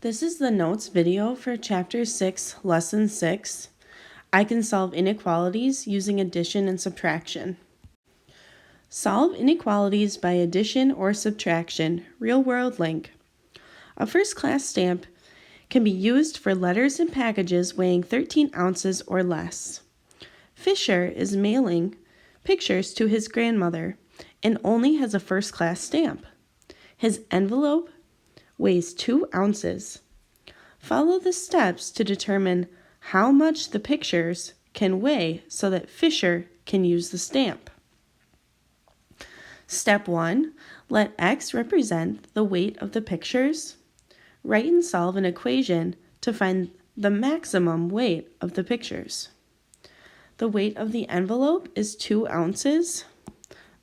This is the notes video for Chapter 6, Lesson 6. I can solve inequalities using addition and subtraction. Solve inequalities by addition or subtraction. Real-world link. A first-class stamp can be used for letters and packages weighing 13 ounces or less. Fisher is mailing pictures to his grandmother and only has a first-class stamp. His envelope weighs 2 ounces. Follow the steps to determine how much the pictures can weigh so that Fisher can use the stamp. Step 1. Let X represent the weight of the pictures. Write and solve an equation to find the maximum weight of the pictures. The weight of the envelope is 2 ounces,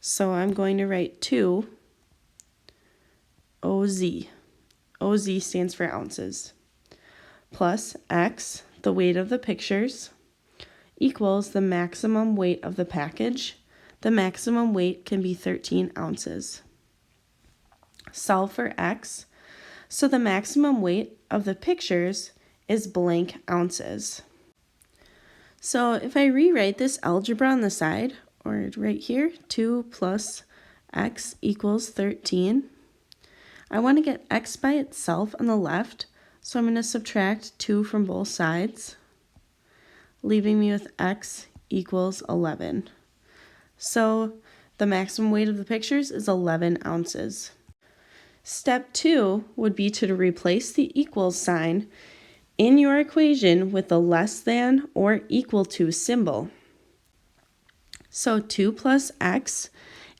so I'm going to write 2 OZ. OZ stands for ounces. Plus X, the weight of the pictures, equals the maximum weight of the package. The maximum weight can be 13 ounces. Solve for X. So the maximum weight of the pictures is blank ounces. So if I rewrite this algebra on the side, or right here, 2 plus X equals 13. I want to get X by itself on the left, so I'm going to subtract 2 from both sides, leaving me with X equals 11. So the maximum weight of the pictures is 11 ounces. Step 2 would be to replace the equals sign in your equation with the less than or equal to symbol. So 2 plus X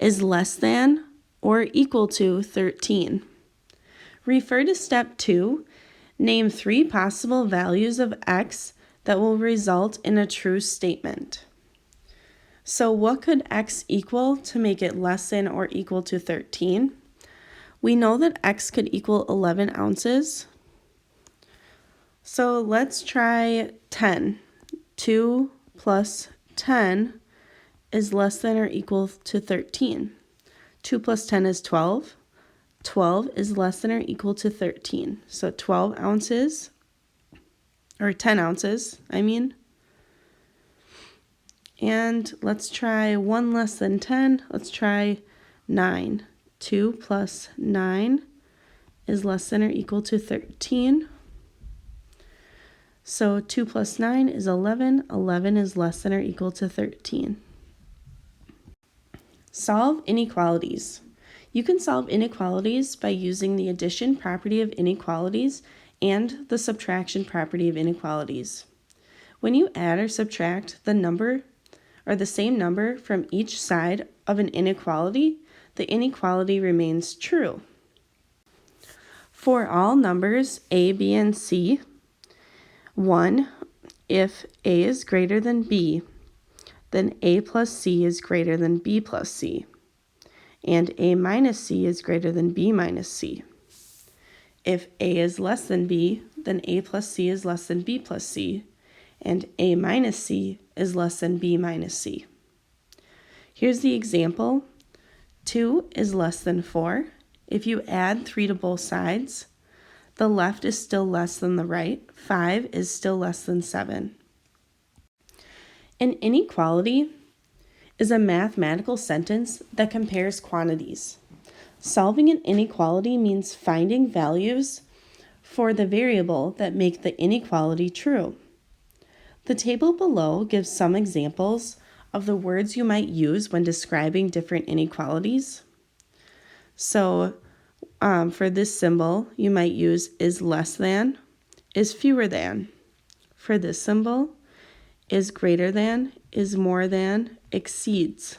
is less than or equal to 13. Refer to step 2. Name 3 possible values of X that will result in a true statement. So what could X equal to make it less than or equal to 13? We know that X could equal 11 ounces. So let's try 10. 2 plus 10 is less than or equal to 13. 2 plus 10 is 12. 12 is less than or equal to 13. So 12 ounces, or 10 ounces, And let's try 1 less than 10. Let's try 9. 2 plus 9 is less than or equal to 13. So 2 plus 9 is 11. 11 is less than or equal to 13. Solve inequalities. You can solve inequalities by using the addition property of inequalities and the subtraction property of inequalities. When you add or subtract the number or the same number from each side of an inequality, the inequality remains true. For all numbers A, B, and C, 1, if A is greater than B, then A plus C is greater than B plus C, and A minus C is greater than B minus C. If A is less than B, then A plus C is less than B plus C, and A minus C is less than B minus C. Here's the example. 2 is less than 4. If you add 3 to both sides, the left is still less than the right. 5 is still less than 7. An inequality is a mathematical sentence that compares quantities. Solving an inequality means finding values for the variable that make the inequality true. The table below gives some examples of the words you might use when describing different inequalities. So for this symbol, you might use is less than, is fewer than. For this symbol, is greater than, is more than, exceeds.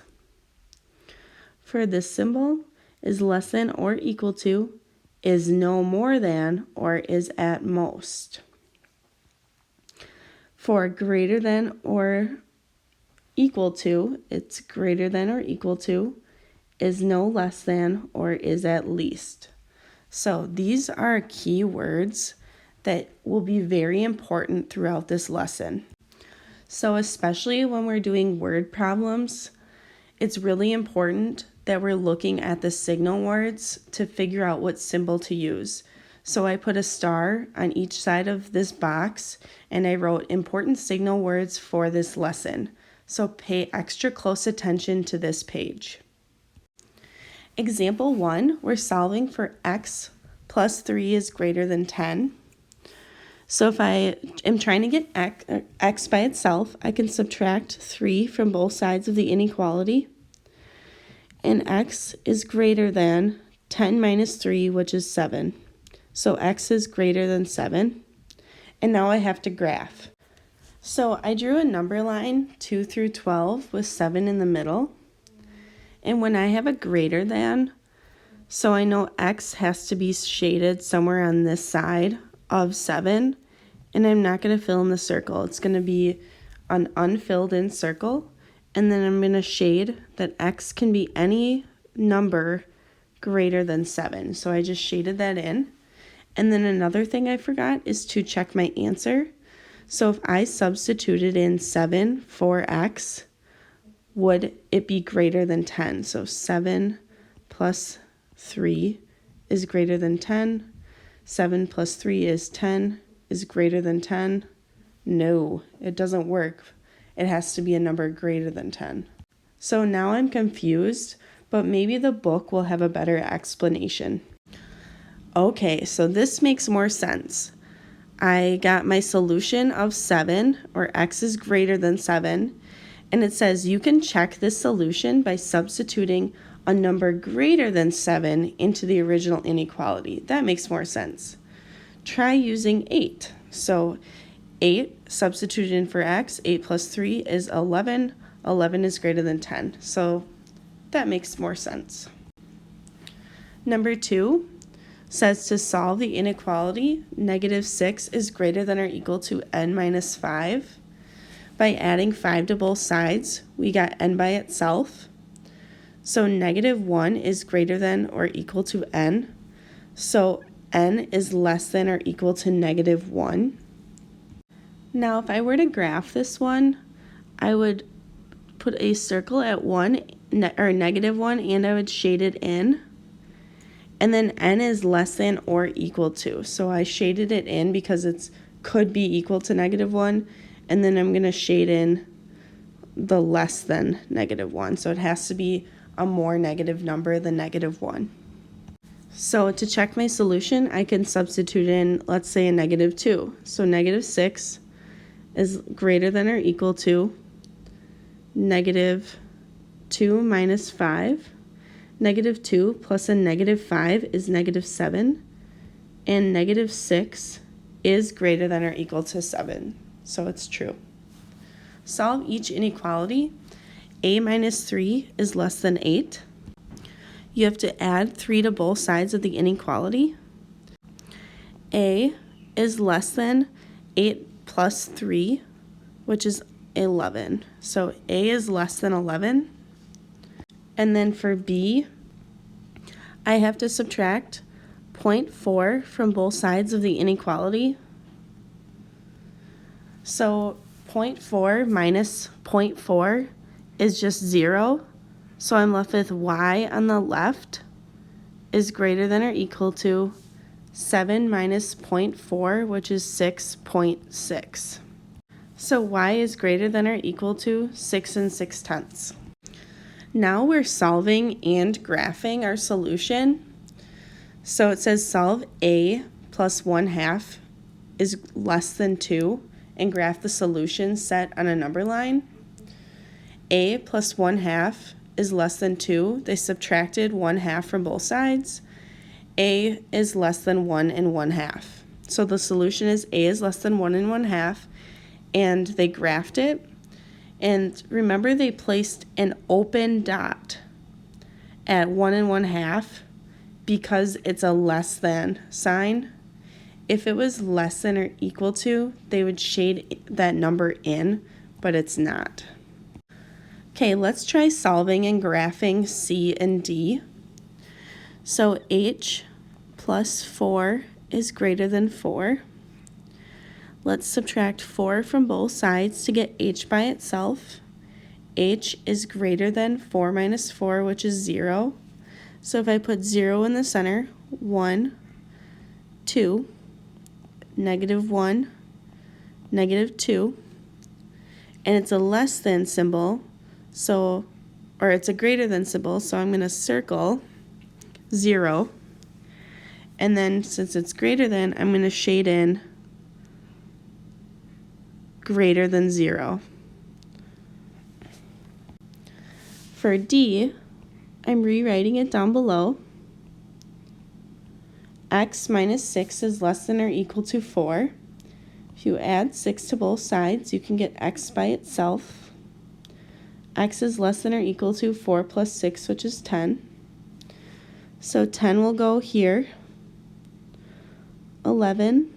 For this symbol, is less than or equal to, is no more than, or is at most. For greater than or equal to, it's greater than or equal to, is no less than, or is at least. So these are key words that will be very important throughout this lesson. So especially when we're doing word problems, it's really important that we're looking at the signal words to figure out what symbol to use. So I put a star on each side of this box and I wrote important signal words for this lesson. So pay extra close attention to this page. Example 1, we're solving for x plus 3 is greater than 10. So if I am trying to get x by itself, I can subtract 3 from both sides of the inequality. And x is greater than 10 minus 3, which is 7. So x is greater than 7. And now I have to graph. So I drew a number line 2 through 12 with 7 in the middle. And when I have a greater than, so I know x has to be shaded somewhere on this side of 7, and I'm not going to fill in the circle. It's going to be an unfilled in circle, and then I'm going to shade that x can be any number greater than 7. So I just shaded that in. And then another thing I forgot is to check my answer. So if I substituted in 7 for x, would it be greater than 10? So 7 plus 3 is greater than 10. 7 plus 3 is 10. Is greater than 10? No, it doesn't work. It has to be a number greater than 10. So now I'm confused, but maybe the book will have a better explanation. Okay, so this makes more sense. I got my solution of 7, or x is greater than 7, and it says you can check this solution by substituting a number greater than 7 into the original inequality. That makes more sense. Try using 8. So 8 substituted in for x, 8 plus 3 is 11. 11 is greater than 10. So that makes more sense. Number 2 says to solve the inequality, -6 is greater than or equal to n minus 5. By adding 5 to both sides, we got n by itself. So -1 is greater than or equal to n. So n is less than or equal to -1. Now if I were to graph this one, I would put a circle at 1 or -1, and I would shade it in. And then n is less than or equal to. So I shaded it in because it could be equal to -1. And then I'm going to shade in the less than -1. So it has to be a more negative number than -1. So to check my solution, I can substitute in, let's say, a -2. So -6 is greater than or equal to -2 minus 5. -2 plus a -5 is -7. And -6 is greater than or equal to 7. So it's true. Solve each inequality. A minus 3 is less than 8. You have to add 3 to both sides of the inequality. A is less than 8 plus 3, which is 11. So A is less than 11. And then for B, I have to subtract 0.4 from both sides of the inequality. So 0.4 minus 0.4 is just 0. So I'm left with y on the left is greater than or equal to 7 minus 0.4, which is 6.6. So y is greater than or equal to 6 6/10. Now we're solving and graphing our solution. So it says solve a plus 1/2 is less than 2 and graph the solution set on a number line. A plus 1/2 is less than 2. They subtracted 1/2 from both sides. A is less than 1 and 1/2. So the solution is A is less than 1 and 1/2, and they graphed it. And remember, they placed an open dot at 1 and 1/2 because it's a less than sign. If it was less than or equal to, they would shade that number in, but it's not. Okay, let's try solving and graphing C and D. So H plus 4 is greater than 4. Let's subtract 4 from both sides to get H by itself. H is greater than 4 minus 4, which is 0. So if I put 0 in the center, 1, 2, -1, -2, and it's a less than symbol, or it's a greater than symbol, so I'm going to circle 0, and then since it's greater than, I'm going to shade in greater than 0. For D, I'm rewriting it down below. X minus 6 is less than or equal to 4. If you add 6 to both sides, you can get x by itself. X is less than or equal to 4 plus 6, which is 10. So 10 will go here. 11,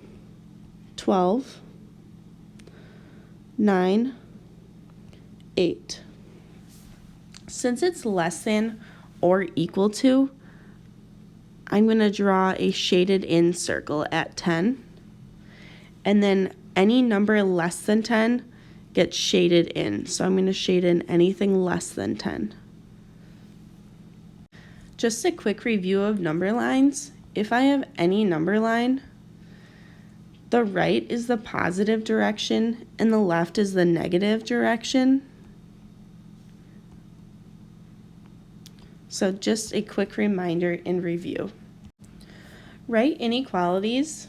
12, 9, 8. Since it's less than or equal to, I'm going to draw a shaded in circle at 10. And then any number less than 10 gets shaded in. So I'm going to shade in anything less than 10. Just a quick review of number lines. If I have any number line, the right is the positive direction and the left is the negative direction. So just a quick reminder and review. Write inequalities.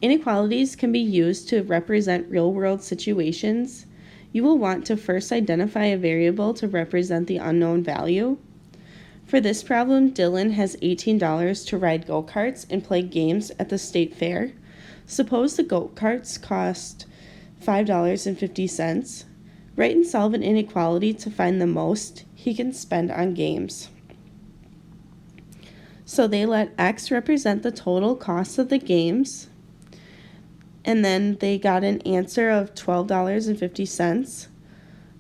Inequalities can be used to represent real-world situations. You will want to first identify a variable to represent the unknown value. For this problem, Dylan has $18 to ride go-karts and play games at the state fair. Suppose the go-karts cost $5.50. Write and solve an inequality to find the most he can spend on games. So they let X represent the total cost of the games, and then they got an answer of $12.50.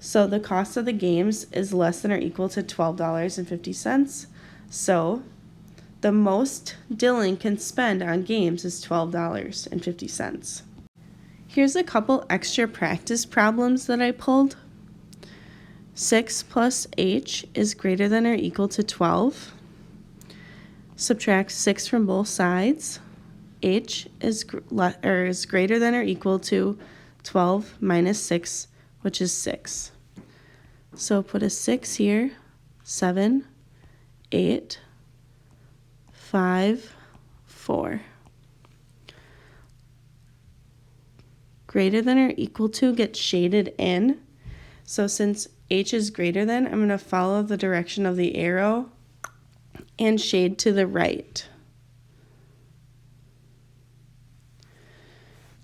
So the cost of the games is less than or equal to $12.50. So the most Dylan can spend on games is $12.50. Here's a couple extra practice problems that I pulled. 6 plus h is greater than or equal to 12. Subtract 6 from both sides. H is greater than or equal to 12 minus 6, which is 6. So put a 6 here, 7, 8, 5, 4. Greater than or equal to gets shaded in. So since h is greater than, I'm going to follow the direction of the arrow and shade to the right.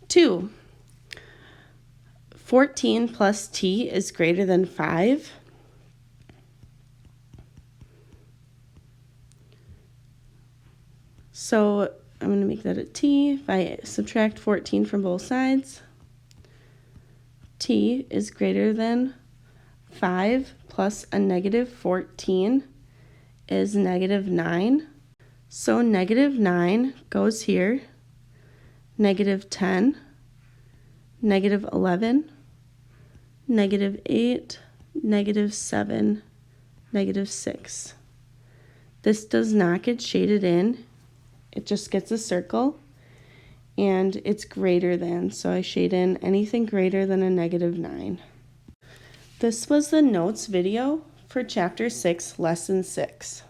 2. 14 plus t is greater than 5. So I'm going to make that a t. If I subtract 14 from both sides, t is greater than 5 plus a negative 14 is negative 9. So negative 9 goes here, negative 10, negative 11, negative 8, negative 7, negative 6. This does not get shaded in. It just gets a circle, and it's greater than, so I shade in anything greater than a negative 9. This was the notes video for Chapter 6, Lesson 6.